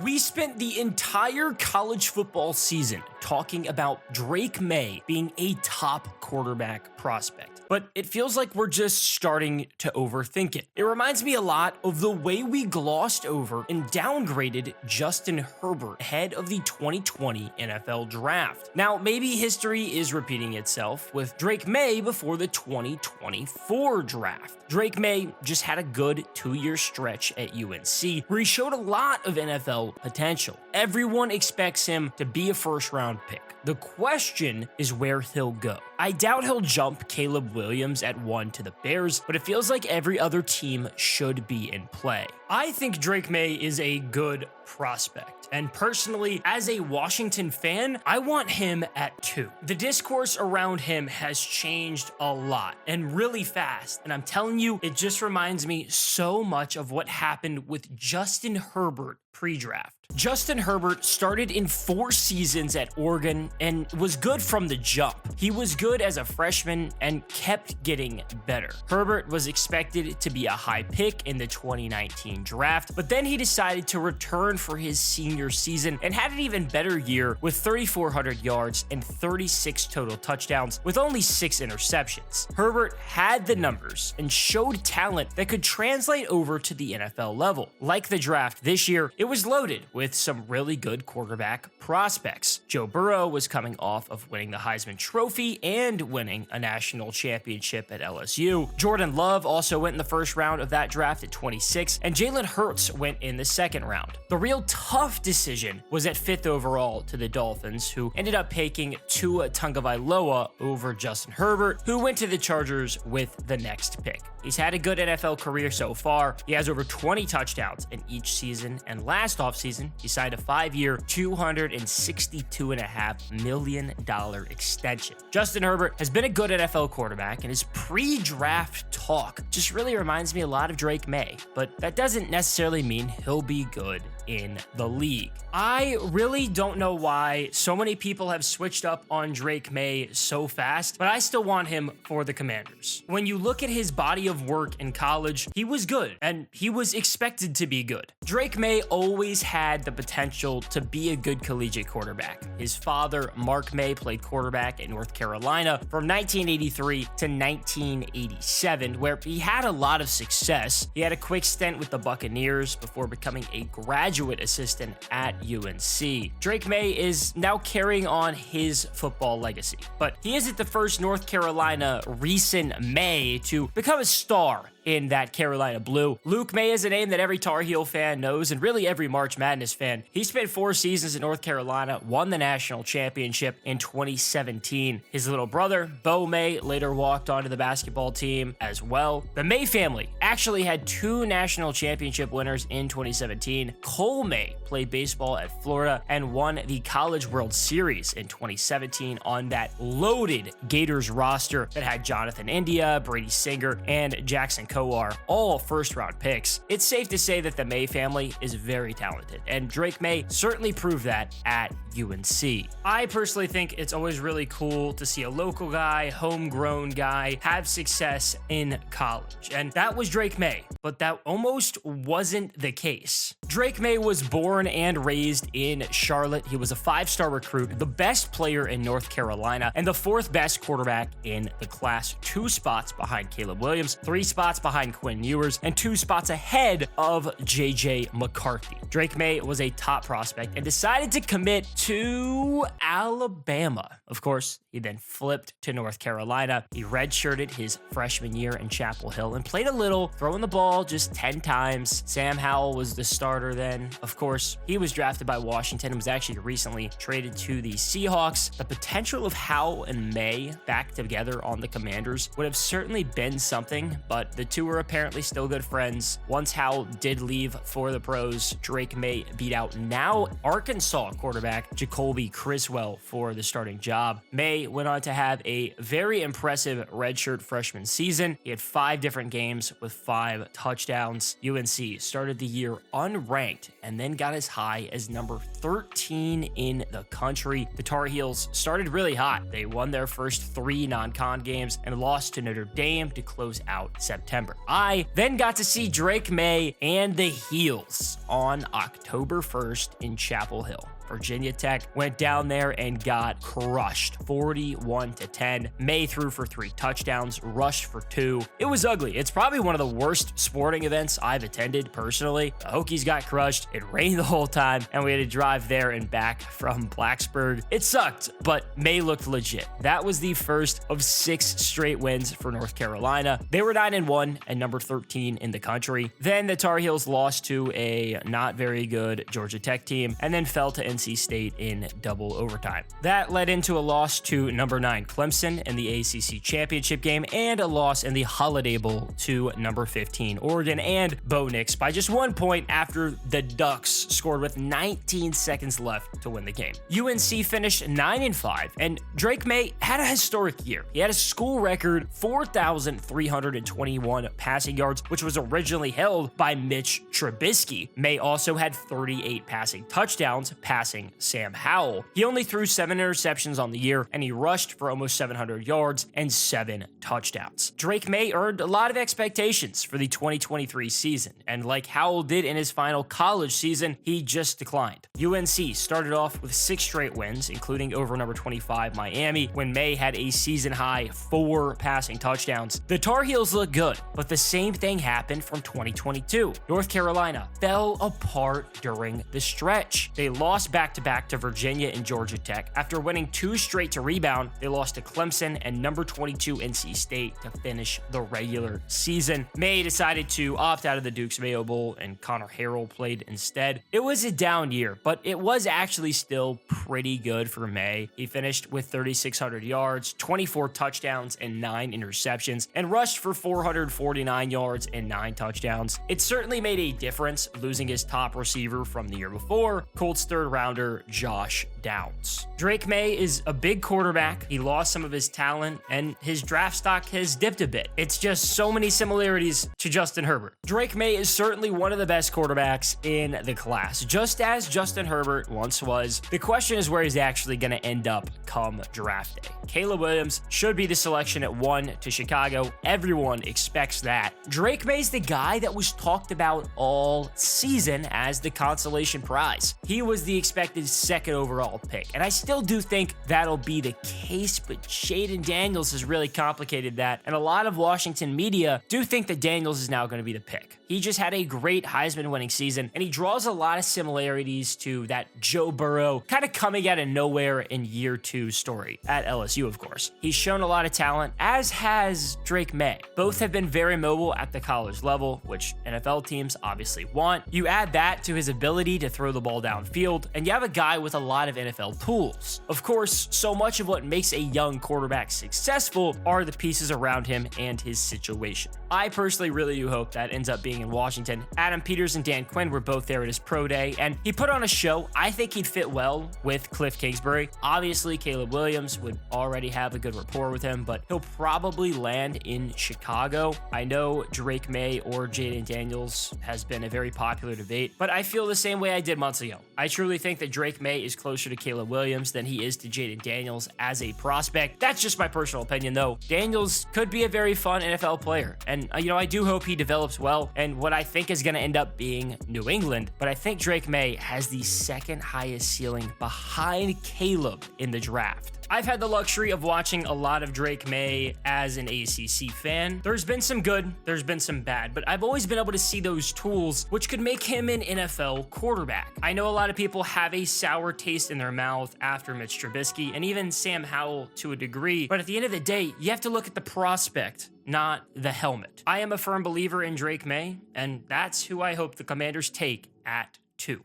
We spent the entire college football season talking about Drake Maye being a top quarterback prospect, but it feels like we're just starting to overthink it. It reminds me a lot of the way we glossed over and downgraded Justin Herbert ahead of the 2020 NFL Draft. Now, maybe history is repeating itself with Drake Maye before the 2024 Draft. Drake Maye just had a good 2-year stretch at UNC where he showed a lot of NFL potential. Everyone expects him to be a first-round pick. The question is where he'll go. I doubt he'll jump Caleb Williams at 1 to the Bears, but it feels like every other team should be in play. I think Drake Maye is a good prospect, and personally, as a Washington fan, I want him at 2. The discourse around him has changed a lot and really fast, and I'm telling you, it just reminds me so much of what happened with Justin Herbert pre-draft. Justin Herbert started in 4 seasons at Oregon and was good from the jump. He was good as a freshman and kept getting better. Herbert was expected to be a high pick in the 2019 draft, but then he decided to return for his senior season and had an even better year with 3,400 yards and 36 total touchdowns with only 6 interceptions. Herbert had the numbers and showed talent that could translate over to the NFL level. Like the draft this year, it was loaded with some really good quarterback prospects. Joe Burrow was coming off of winning the Heisman Trophy and winning a national championship at LSU. Jordan Love also went in the first round of that draft at 26, and Jalen Hurts went in the second round. The real tough decision was at 5th overall to the Dolphins, who ended up picking Tua Tagovailoa over Justin Herbert, who went to the Chargers with the next pick. He's had a good NFL career so far. He has over 20 touchdowns in each season, and last offseason, he signed a 5-year, $262.5 million extension. Justin Herbert has been a good NFL quarterback, and his pre-draft talk just really reminds me a lot of Drake Maye, but that doesn't necessarily mean he'll be good in the league. I really don't know why so many people have switched up on Drake Maye so fast, but I still want him for the Commanders. When you look at his body of work in college, he was good, and he was expected to be good. Drake Maye always had the potential to be a good collegiate quarterback. His father, Mark Maye, played quarterback at North Carolina from 1983 to 1987, where he had a lot of success. He had a quick stint with the Buccaneers before becoming a graduate assistant at UNC. Drake Maye is now carrying on his football legacy, but he isn't the first North Carolina recent Maye to become a star in that Carolina blue. Luke Maye is a name that every Tar Heel fan knows, and really every March Madness fan. He spent 4 seasons at North Carolina, won the national championship in 2017. His little brother, Bo Maye, later walked onto the basketball team as well. The Maye family actually had 2 national championship winners in 2017. Cole Maye played baseball at Florida and won the College World Series in 2017 on that loaded Gators roster that had Jonathan India, Brady Singer, and Jackson Kowar, all first-round picks. It's safe to say that the Maye family is very talented, and Drake Maye certainly proved that at UNC. I personally think it's always really cool to see a local guy, homegrown guy, have success in college, and that was Drake Maye, but that almost wasn't the case. Drake Maye was born and raised in Charlotte. He was a 5-star recruit, the best player in North Carolina, and the 4th best quarterback in the class, 2 spots behind Caleb Williams, 3 spots behind Quinn Ewers, and 2 spots ahead of JJ McCarthy. Drake Maye was a top prospect and decided to commit to Alabama. Of course, he then flipped to North Carolina. He redshirted his freshman year in Chapel Hill and played a little, throwing the ball just 10 times. Sam Howell was the starter then. Of course, he was drafted by Washington and was actually recently traded to the Seahawks. The potential of Howell and Maye back together on the Commanders would have certainly been something, but the 2 were apparently still good friends. Once Howell did leave for the pros, Drake Maye beat out now Arkansas quarterback Jacoby Criswell for the starting job. Maye went on to have a very impressive redshirt freshman season. He had 5 different games with 5 touchdowns. UNC started the year unranked and then got as high as number 13 in the country. The Tar Heels started really hot. They won their first 3 non-con games and lost to Notre Dame to close out September. September. I then got to see Drake Maye and the Heels on October 1st in Chapel Hill. Virginia Tech went down there and got crushed 41-10. Maye threw for 3 touchdowns, rushed for 2. It was ugly. It's probably one of the worst sporting events I've attended personally. The Hokies got crushed. It rained the whole time, and we had to drive there and back from Blacksburg. It sucked, but Maye looked legit. That was the first of 6 straight wins for North Carolina. They were 9-1 and number 13 in the country. Then the Tar Heels lost to a not very good Georgia Tech team and then fell to NC State in double overtime. That led into a loss to number 9 Clemson in the ACC championship game and a loss in the Holiday Bowl to number 15 Oregon and Bo Nix by just 1 point after the Ducks scored with 19 seconds left to win the game. UNC finished 9-5 and Drake Maye had a historic year. He had a school record 4,321 passing yards, which was originally held by Mitch Trubisky. Maye also had 38 passing touchdowns, passing Sam Howell. He only threw 7 interceptions on the year, and he rushed for almost 700 yards and 7 touchdowns. Drake Maye earned a lot of expectations for the 2023 season, and like Howell did in his final college season, he just declined. UNC started off with 6 straight wins, including over number 25 Miami, when Maye had a season-high 4 passing touchdowns. The Tar Heels looked good, but the same thing happened from 2022. North Carolina fell apart during the stretch. They lost back-to-back to Virginia and Georgia Tech. After winning 2 straight to rebound, they lost to Clemson and number 22 NC State to finish the regular season. Maye decided to opt out of the Duke's Mayo Bowl, and Connor Harrell played instead. It was a down year, but it was actually still pretty good for Maye. He finished with 3,600 yards, 24 touchdowns, and 9 interceptions, and rushed for 449 yards and 9 touchdowns. It certainly made a difference losing his top receiver from the year before, Colts third-rounder Josh Downs. Drake Maye is a big quarterback. He lost some of his talent, and his draft stock has dipped a bit. It's just so many similarities to Justin Herbert. Drake Maye is certainly one of the best quarterbacks in the class, just as Justin Herbert once was. The question is where he's actually going to end up come draft day. Caleb Williams should be the selection at 1 to Chicago. Everyone expects that. Drake Maye's the guy that was talked about all season as the consolation prize. He was the expected 2nd overall pick, and I still do think that'll be the case, but Jaden Daniels has really complicated that, and a lot of Washington media do think that Daniels is now going to be the pick. He just had a great Heisman winning season, and he draws a lot of similarities to that Joe Burrow kind of coming out of nowhere in year 2 story at LSU, of course. He's shown a lot of talent, as has Drake Maye. Both have been very mobile at the college level, which NFL teams obviously want. You add that to his ability to throw the ball downfield, and you have a guy with a lot of NFL tools. Of course, so much of what makes a young quarterback successful are the pieces around him and his situation. I personally really do hope that ends up being in Washington. Adam Peters and Dan Quinn were both there at his pro day, and he put on a show. I think he'd fit well with Cliff Kingsbury. Obviously, Caleb Williams would already have a good rapport with him, but he'll probably land in Chicago. I know Drake Maye or Jaden Daniels has been a very popular debate, but I feel the same way I did months ago. I truly think that Drake Maye is closer to Caleb Williams than he is to Jaden Daniels as a prospect. That's just my personal opinion, though. Daniels could be a very fun NFL player, and I do hope he develops well, and what I think is going to end up being New England, but I think Drake Maye has the 2nd highest ceiling behind Caleb in the draft. I've had the luxury of watching a lot of Drake Maye as an ACC fan. There's been some good, there's been some bad, but I've always been able to see those tools which could make him an NFL quarterback. I know a lot of people have a sour taste in their mouth after Mitch Trubisky and even Sam Howell to a degree, but at the end of the day, you have to look at the prospect, not the helmet. I am a firm believer in Drake Maye, and that's who I hope the Commanders take at 2.